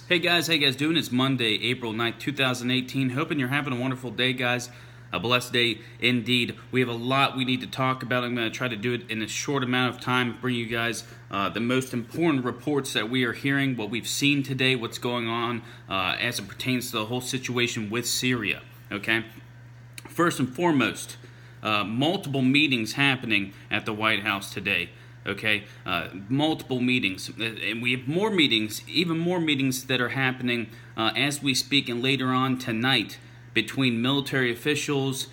Hey guys, how you guys doing? It's Monday, April 9th, 2018. Hoping you're having a wonderful day, guys. A blessed day indeed. We have a lot we need to talk about. I'm going to try to do it in a short amount of time, bring you guys the most important reports that we are hearing, what we've seen today, what's going on as it pertains to the whole situation with Syria. Okay? First and foremost, multiple meetings happening at the White House today. Okay, multiple meetings, and we have more meetings, even more meetings that are happening as we speak and later on tonight between military officials,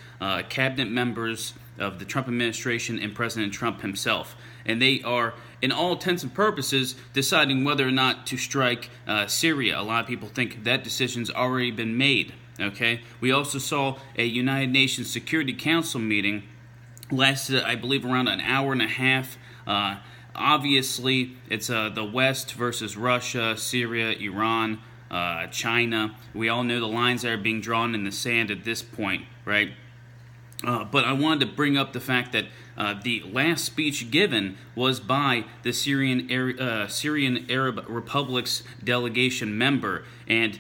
cabinet members of the Trump administration, and President Trump himself. And they are, in all intents and purposes, deciding whether or not to strike Syria. A lot of people think that decision's already been made. Okay, we also saw a United Nations Security Council meeting lasted, I believe, around an hour and a half. Obviously, it's the West versus Russia, Syria, Iran, China. We all know the lines that are being drawn in the sand at this point, right? But I wanted to bring up the fact that the last speech given was by the Syrian Arab Republic's delegation member, and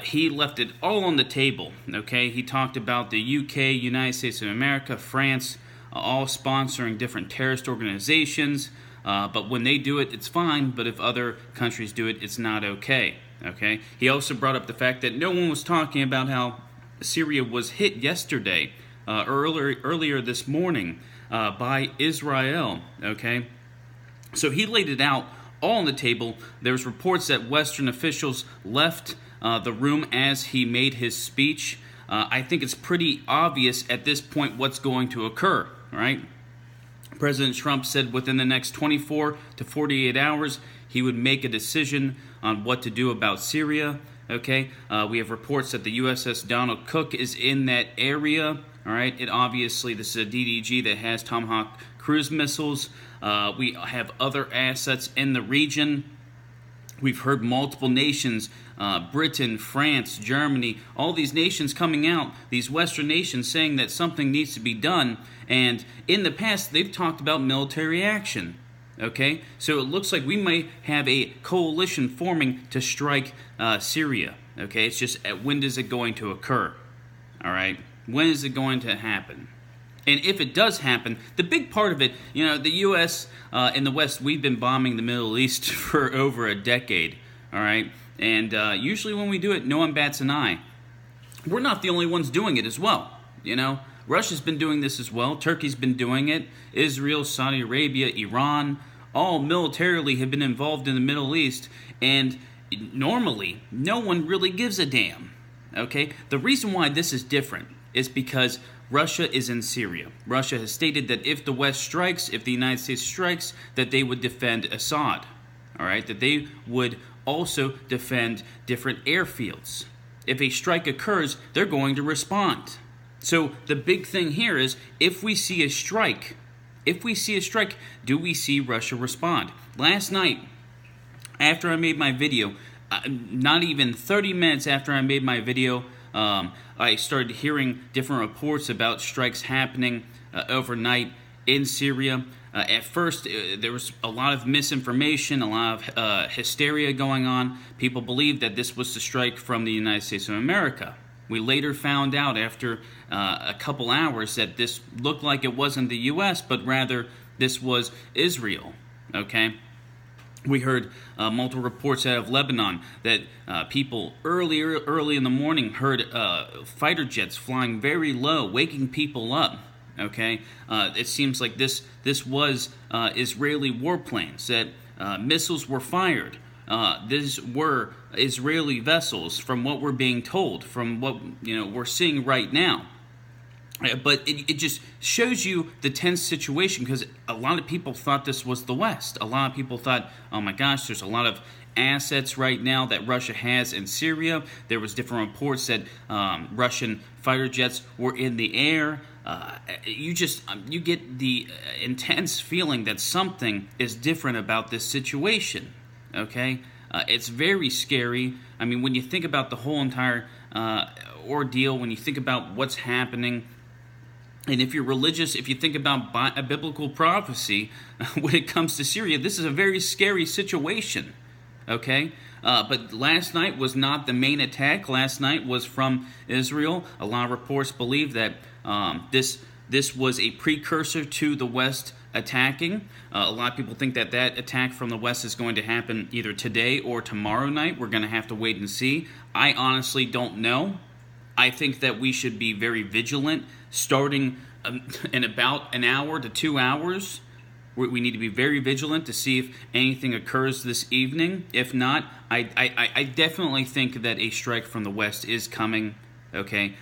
he left it all on the table, okay? He talked about the UK, United States of America, France, all sponsoring different terrorist organizations, but when they do it, it's fine, but if other countries do it, it's not okay, okay? He also brought up the fact that no one was talking about how Syria was hit yesterday, earlier this morning, by Israel, okay? So he laid it out all on the table. There's reports that Western officials left the room as he made his speech. I think it's pretty obvious at this point what's going to occur, right? President Trump said within the next 24 to 48 hours he would make a decision on what to do about Syria, okay? We have reports that the USS Donald Cook is in that area, all right? It obviously, this is a DDG that has Tomahawk cruise missiles. We have other assets in the region. We've heard multiple nations, Britain, France, Germany, all these nations coming out, these Western nations saying that something needs to be done. And in the past, they've talked about military action. Okay? So it looks like we might have a coalition forming to strike Syria. Okay? It's just, when is it going to occur? All right? When is it going to happen? And if it does happen, the big part of it, you know, the U.S. In the West, we've been bombing the Middle East for over a decade, all right? And usually when we do it, no one bats an eye. We're not the only ones doing it as well, you know? Russia's been doing this as well. Turkey's been doing it. Israel, Saudi Arabia, Iran, all militarily have been involved in the Middle East. And normally, no one really gives a damn, okay? The reason why this is different is because Russia is in Syria. Russia has stated that if the West strikes, if the United States strikes, that they would defend Assad, all right? That they would also defend different airfields. If a strike occurs, they're going to respond. So the big thing here is, if we see a strike, do we see Russia respond? Last night, after I made my video, not even 30 minutes after I made my video, I started hearing different reports about strikes happening overnight in Syria. At first, there was a lot of misinformation, a lot of hysteria going on. People believed that this was the strike from the United States of America. We later found out after a couple hours that this looked like it wasn't the U.S., but rather this was Israel, okay? We heard multiple reports out of Lebanon that people early in the morning heard fighter jets flying very low, waking people up. Okay, it seems like this was Israeli warplanes, that missiles were fired. These were Israeli vessels, from what we're being told, from what we're seeing right now. But it just shows you the tense situation, because a lot of people thought this was the West. A lot of people thought, oh my gosh, there's a lot of assets right now that Russia has in Syria. There was different reports that Russian fighter jets were in the air. You get the intense feeling that something is different about this situation. Okay? It's very scary. I mean, when you think about the whole entire ordeal, when you think about what's happening, and if you're religious, if you think about a biblical prophecy, when it comes to Syria, this is a very scary situation. okay? But last night was not the main attack. Last night was from Israel. A lot of reports believe that this was a precursor to the West attacking. A lot of people think that that attack from the West is going to happen either today or tomorrow night. We're going to have to wait and see. I honestly don't know. I think that we should be very vigilant starting in about an hour to 2 hours. We need to be very vigilant to see if anything occurs this evening. If not, I definitely think that a strike from the West is coming, okay?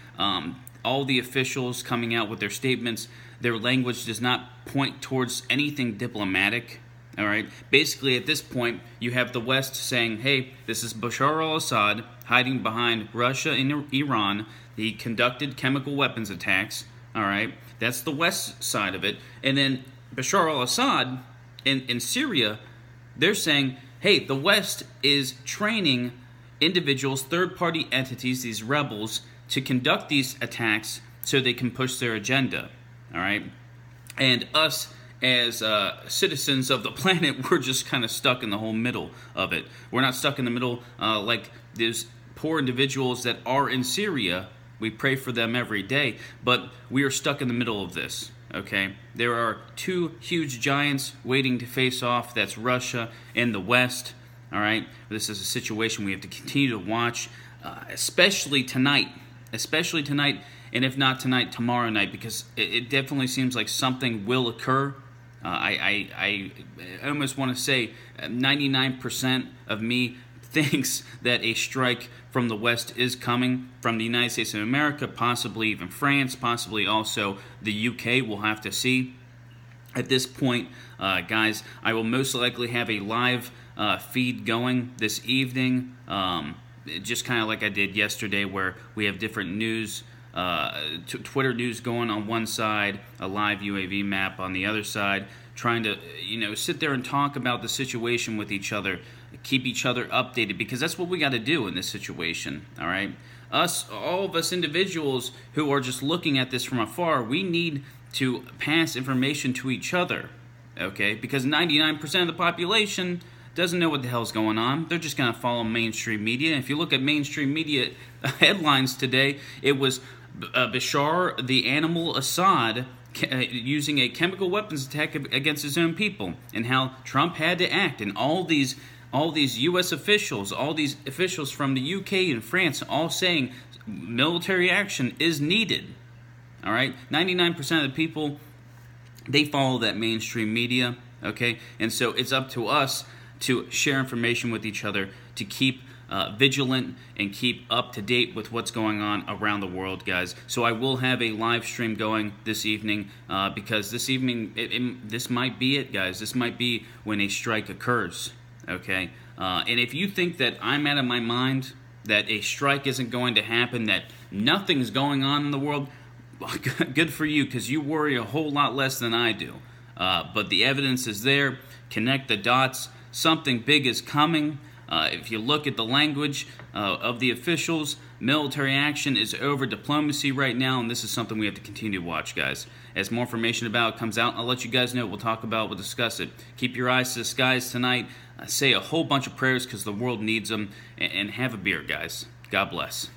All the officials coming out with their statements, their language does not point towards anything diplomatic, all right? Basically, at this point, you have the West saying, hey, this is Bashar al-Assad hiding behind Russia and Iran. He conducted chemical weapons attacks, all right? That's the West side of it. And then Bashar al-Assad in Syria, they're saying, hey, the West is training individuals, third-party entities, these rebels, to conduct these attacks so they can push their agenda, all right? And us as citizens of the planet, we're just kind of stuck in the whole middle of it. We're not stuck in the middle like these poor individuals that are in Syria. We pray for them every day, but we are stuck in the middle of this, okay? There are two huge giants waiting to face off. That's Russia and the West, all right? This is a situation we have to continue to watch, especially tonight, and if not tonight, tomorrow night, because it definitely seems like something will occur. I almost want to say 99% of me thinks that a strike from the West is coming from the United States of America, possibly even France, possibly also the UK. We'll have to see. At this point, guys, I will most likely have a live feed going this evening, just kind of like I did yesterday, where we have different news, Twitter news going on one side, a live UAV map on the other side, trying to, sit there and talk about the situation with each other, keep each other updated, because that's what we got to do in this situation, all right? All of us individuals who are just looking at this from afar, we need to pass information to each other, okay? Because 99% of the population doesn't know what the hell's going on. They're just going to follow mainstream media. If you look at mainstream media headlines today, it was Bashar the Animal Assad using a chemical weapons attack against his own people, and how Trump had to act, and all these U.S. officials, all these officials from the U.K. and France, all saying military action is needed. All right, 99% of the people, they follow that mainstream media. Okay, and so it's up to us to share information with each other, to keep vigilant and keep up to date with what's going on around the world, guys. So I will have a live stream going this evening, because this evening, this might be it, guys. This might be when a strike occurs, okay? And if you think that I'm out of my mind, that a strike isn't going to happen, that nothing's going on in the world, good for you, because you worry a whole lot less than I do. But the evidence is there. Connect the dots. Something big is coming. If you look at the language of the officials, military action is over diplomacy right now, and this is something we have to continue to watch, guys. As more information about it comes out, I'll let you guys know. We'll talk about it. We'll discuss it. Keep your eyes to the skies tonight. Say a whole bunch of prayers because the world needs them. And have a beer, guys. God bless.